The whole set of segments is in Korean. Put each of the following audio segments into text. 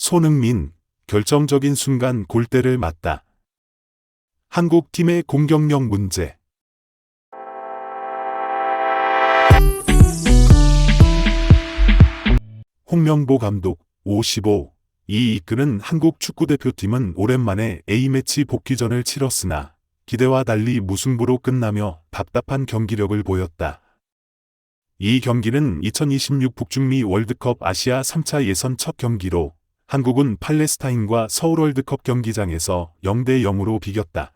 손흥민, 결정적인 순간 골대를 맞다. 한국 팀의 공격력 문제. 홍명보 감독, 55. 이 이끄는 한국 축구대표팀은 오랜만에 A매치 복귀전을 치렀으나 기대와 달리 무승부로 끝나며 답답한 경기력을 보였다. 이 경기는 2026 북중미 월드컵 아시아 3차 예선 첫 경기로 한국은 팔레스타인과 서울 월드컵 경기장에서 0대0으로 비겼다.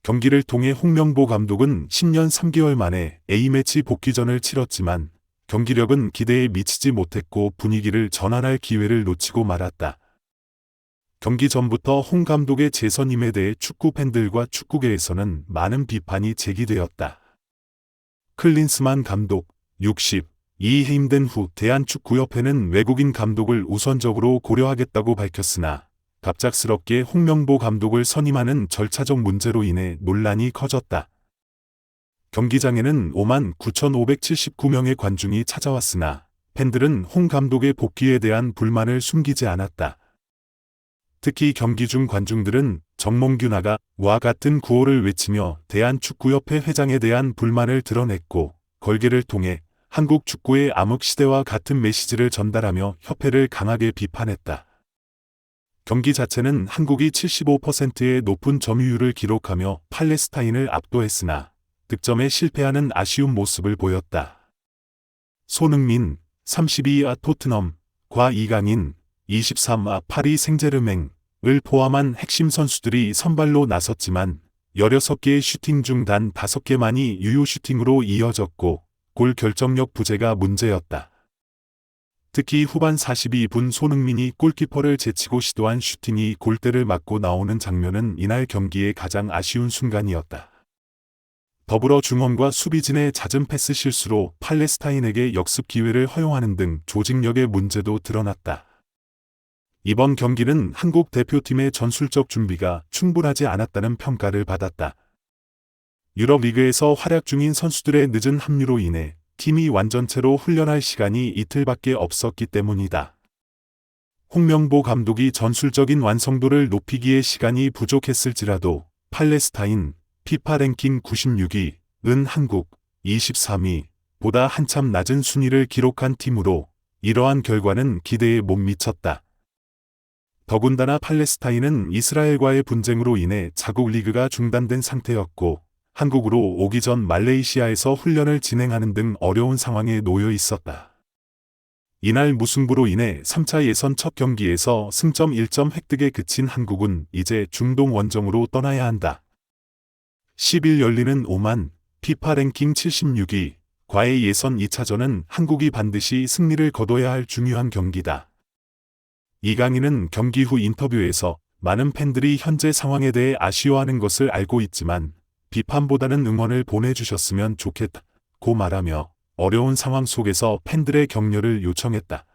경기를 통해 홍명보 감독은 10년 3개월 만에 A매치 복귀전을 치렀지만 경기력은 기대에 미치지 못했고 분위기를 전환할 기회를 놓치고 말았다. 경기 전부터 홍 감독의 재선임에 대해 축구 팬들과 축구계에서는 많은 비판이 제기되었다. 클린스만 감독, 60. 이 해임된 후 대한축구협회는 외국인 감독을 우선적으로 고려하겠다고 밝혔으나 갑작스럽게 홍명보 감독을 선임하는 절차적 문제로 인해 논란이 커졌다. 경기장에는 59,579명의 관중이 찾아왔으나 팬들은 홍 감독의 복귀에 대한 불만을 숨기지 않았다. 특히 경기 중 관중들은 정몽규 나가와 같은 구호를 외치며 대한축구협회 회장에 대한 불만을 드러냈고 걸개를 통해 한국 축구의 암흑시대와 같은 메시지를 전달하며 협회를 강하게 비판했다. 경기 자체는 한국이 75%의 높은 점유율을 기록하며 팔레스타인을 압도했으나 득점에 실패하는 아쉬운 모습을 보였다. 손흥민, 32아 토트넘과 이강인, 23아 파리 생제르맹을 포함한 핵심 선수들이 선발로 나섰지만 16개의 슈팅 중 단 5개만이 유효 슈팅으로 이어졌고 골 결정력 부재가 문제였다. 특히 후반 42분 손흥민이 골키퍼를 제치고 시도한 슈팅이 골대를 맞고 나오는 장면은 이날 경기의 가장 아쉬운 순간이었다. 더불어 중원과 수비진의 잦은 패스 실수로 팔레스타인에게 역습 기회를 허용하는 등 조직력의 문제도 드러났다. 이번 경기는 한국 대표팀의 전술적 준비가 충분하지 않았다는 평가를 받았다. 유럽 리그에서 활약 중인 선수들의 늦은 합류로 인해 팀이 완전체로 훈련할 시간이 이틀밖에 없었기 때문이다. 홍명보 감독이 전술적인 완성도를 높이기에 시간이 부족했을지라도 팔레스타인 피파 랭킹 96위은 한국 23위보다 한참 낮은 순위를 기록한 팀으로 이러한 결과는 기대에 못 미쳤다. 더군다나 팔레스타인은 이스라엘과의 분쟁으로 인해 자국 리그가 중단된 상태였고 한국으로 오기 전 말레이시아에서 훈련을 진행하는 등 어려운 상황에 놓여 있었다. 이날 무승부로 인해 3차 예선 첫 경기에서 승점 1점 획득에 그친 한국은 이제 중동 원정으로 떠나야 한다. 10일 열리는 오만 피파 랭킹 76위과의 예선 2차전은 한국이 반드시 승리를 거둬야 할 중요한 경기다. 이강인은 경기 후 인터뷰에서 많은 팬들이 현재 상황에 대해 아쉬워하는 것을 알고 있지만 비판보다는 응원을 보내주셨으면 좋겠다고 말하며 어려운 상황 속에서 팬들의 격려를 요청했다.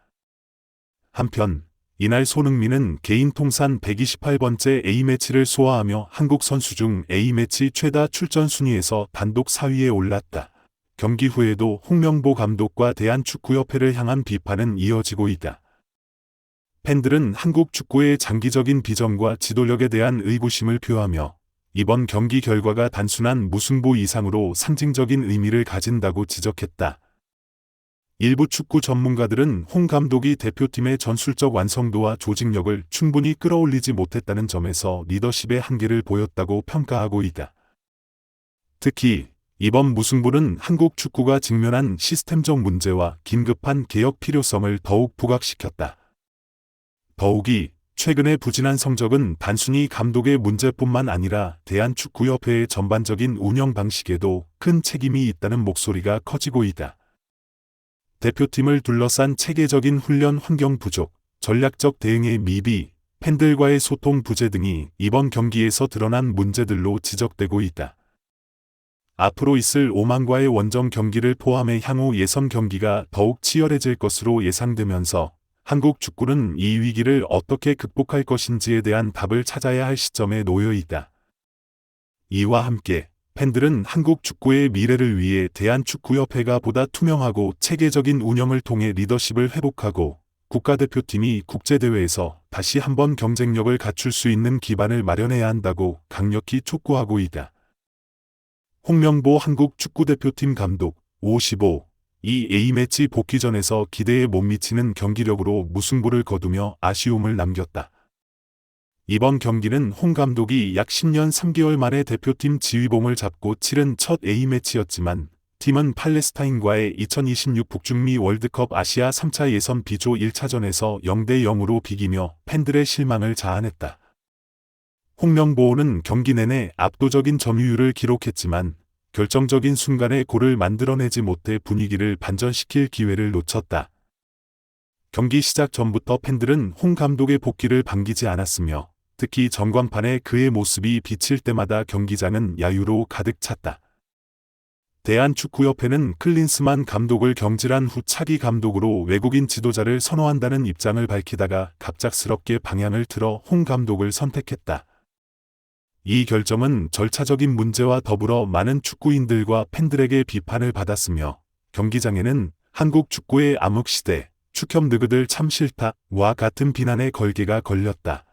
한편 이날 손흥민은 개인 통산 128번째 A매치를 소화하며 한국 선수 중 A매치 최다 출전 순위에서 단독 4위에 올랐다. 경기 후에도 홍명보 감독과 대한축구협회를 향한 비판은 이어지고 있다. 팬들은 한국 축구의 장기적인 비전과 지도력에 대한 의구심을 표하며 이번 경기 결과가 단순한 무승부 이상으로 상징적인 의미를 가진다고 지적했다. 일부 축구 전문가들은 홍 감독이 대표팀의 전술적 완성도와 조직력을 충분히 끌어올리지 못했다는 점에서 리더십의 한계를 보였다고 평가하고 있다. 특히 이번 무승부는 한국 축구가 직면한 시스템적 문제와 긴급한 개혁 필요성을 더욱 부각시켰다. 더욱이 최근의 부진한 성적은 단순히 감독의 문제뿐만 아니라 대한축구협회의 전반적인 운영 방식에도 큰 책임이 있다는 목소리가 커지고 있다. 대표팀을 둘러싼 체계적인 훈련 환경 부족, 전략적 대응의 미비, 팬들과의 소통 부재 등이 이번 경기에서 드러난 문제들로 지적되고 있다. 앞으로 있을 오만과의 원정 경기를 포함해 향후 예선 경기가 더욱 치열해질 것으로 예상되면서 한국 축구는 이 위기를 어떻게 극복할 것인지에 대한 답을 찾아야 할 시점에 놓여 있다. 이와 함께 팬들은 한국 축구의 미래를 위해 대한축구협회가 보다 투명하고 체계적인 운영을 통해 리더십을 회복하고 국가대표팀이 국제대회에서 다시 한번 경쟁력을 갖출 수 있는 기반을 마련해야 한다고 강력히 촉구하고 있다. 홍명보 한국 축구대표팀 감독 55. 이 A매치 복귀전에서 기대에 못 미치는 경기력으로 무승부를 거두며 아쉬움을 남겼다. 이번 경기는 홍 감독이 약 10년 3개월 만에 대표팀 지휘봉을 잡고 치른 첫 A매치였지만 팀은 팔레스타인과의 2026 북중미 월드컵 아시아 3차 예선 B조 1차전에서 0대0으로 비기며 팬들의 실망을 자아냈다. 홍명보는 경기 내내 압도적인 점유율을 기록했지만 결정적인 순간에 골을 만들어내지 못해 분위기를 반전시킬 기회를 놓쳤다. 경기 시작 전부터 팬들은 홍 감독의 복귀를 반기지 않았으며 특히 전광판에 그의 모습이 비칠 때마다 경기장은 야유로 가득 찼다. 대한축구협회는 클린스만 감독을 경질한 후 차기 감독으로 외국인 지도자를 선호한다는 입장을 밝히다가 갑작스럽게 방향을 틀어 홍 감독을 선택했다. 이 결정은 절차적인 문제와 더불어 많은 축구인들과 팬들에게 비판을 받았으며 경기장에는 한국 축구의 암흑시대, 축협 느그들 참 싫다와 같은 비난의 걸개가 걸렸다.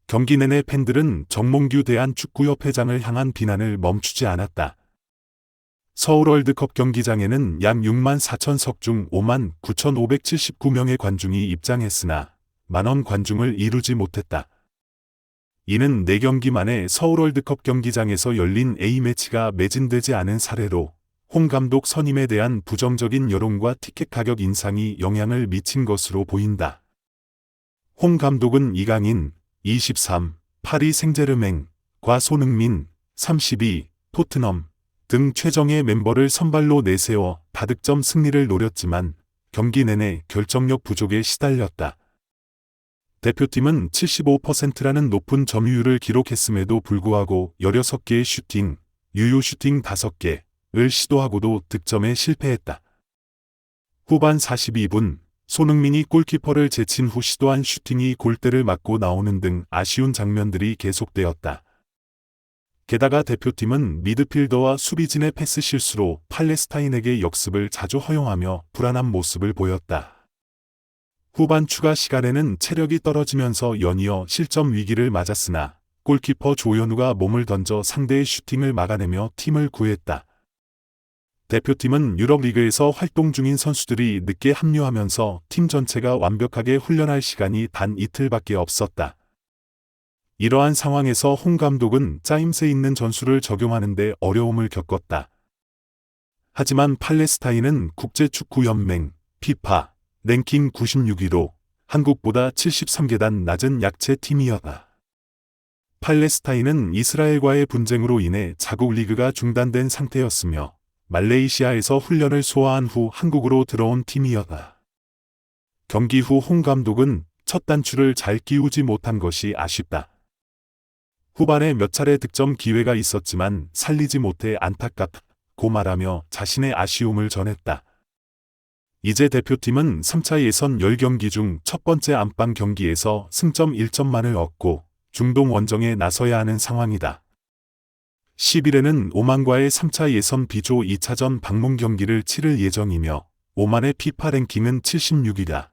경기 내내 팬들은 정몽규 대한축구협회장을 향한 비난을 멈추지 않았다. 서울 월드컵 경기장에는 약 6만 4천석 중 5만 9,579명의 관중이 입장했으나 만원 관중을 이루지 못했다. 이는 4경기 만에 서울 월드컵 경기장에서 열린 A매치가 매진되지 않은 사례로 홍 감독 선임에 대한 부정적인 여론과 티켓 가격 인상이 영향을 미친 것으로 보인다. 홍 감독은 이강인, 23, 파리 생제르맹과 손흥민, 32, 토트넘 등 최정예 멤버를 선발로 내세워 다득점 승리를 노렸지만 경기 내내 결정력 부족에 시달렸다. 대표팀은 75%라는 높은 점유율을 기록했음에도 불구하고 16개의 슈팅, 유효 슈팅 5개를 시도하고도 득점에 실패했다. 후반 42분, 손흥민이 골키퍼를 제친 후 시도한 슈팅이 골대를 맞고 나오는 등 아쉬운 장면들이 계속되었다. 게다가 대표팀은 미드필더와 수비진의 패스 실수로 팔레스타인에게 역습을 자주 허용하며 불안한 모습을 보였다. 후반 추가 시간에는 체력이 떨어지면서 연이어 실점 위기를 맞았으나 골키퍼 조현우가 몸을 던져 상대의 슈팅을 막아내며 팀을 구했다. 대표팀은 유럽리그에서 활동 중인 선수들이 늦게 합류하면서 팀 전체가 완벽하게 훈련할 시간이 단 이틀밖에 없었다. 이러한 상황에서 홍 감독은 짜임새 있는 전술을 적용하는 데 어려움을 겪었다. 하지만 팔레스타인은 국제축구연맹 피파 랭킹 96위로 한국보다 73계단 낮은 약체 팀이었다. 팔레스타인은 이스라엘과의 분쟁으로 인해 자국 리그가 중단된 상태였으며 말레이시아에서 훈련을 소화한 후 한국으로 들어온 팀이었다. 경기 후 홍 감독은 첫 단추를 잘 끼우지 못한 것이 아쉽다. 후반에 몇 차례 득점 기회가 있었지만 살리지 못해 안타깝고 말하며 자신의 아쉬움을 전했다. 이제 대표팀은 3차 예선 10경기 중 첫 번째 안방 경기에서 승점 1점만을 얻고 중동 원정에 나서야 하는 상황이다. 10일에는 오만과의 3차 예선 B조 2차전 방문 경기를 치를 예정이며 오만의 피파 랭킹은 76위다.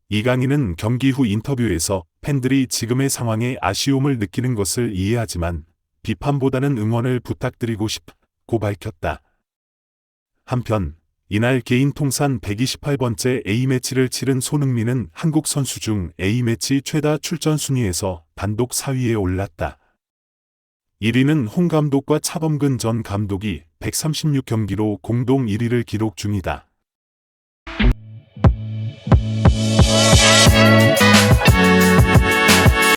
이강인은 경기 후 인터뷰에서 팬들이 지금의 상황에 아쉬움을 느끼는 것을 이해하지만 비판보다는 응원을 부탁드리고 싶다고 밝혔다. 한편 이날 개인 통산 128번째 A매치를 치른 손흥민은 한국 선수 중 A매치 최다 출전 순위에서 단독 4위에 올랐다. 1위는 홍 감독과 차범근 전 감독이 136경기로 공동 1위를 기록 중이다.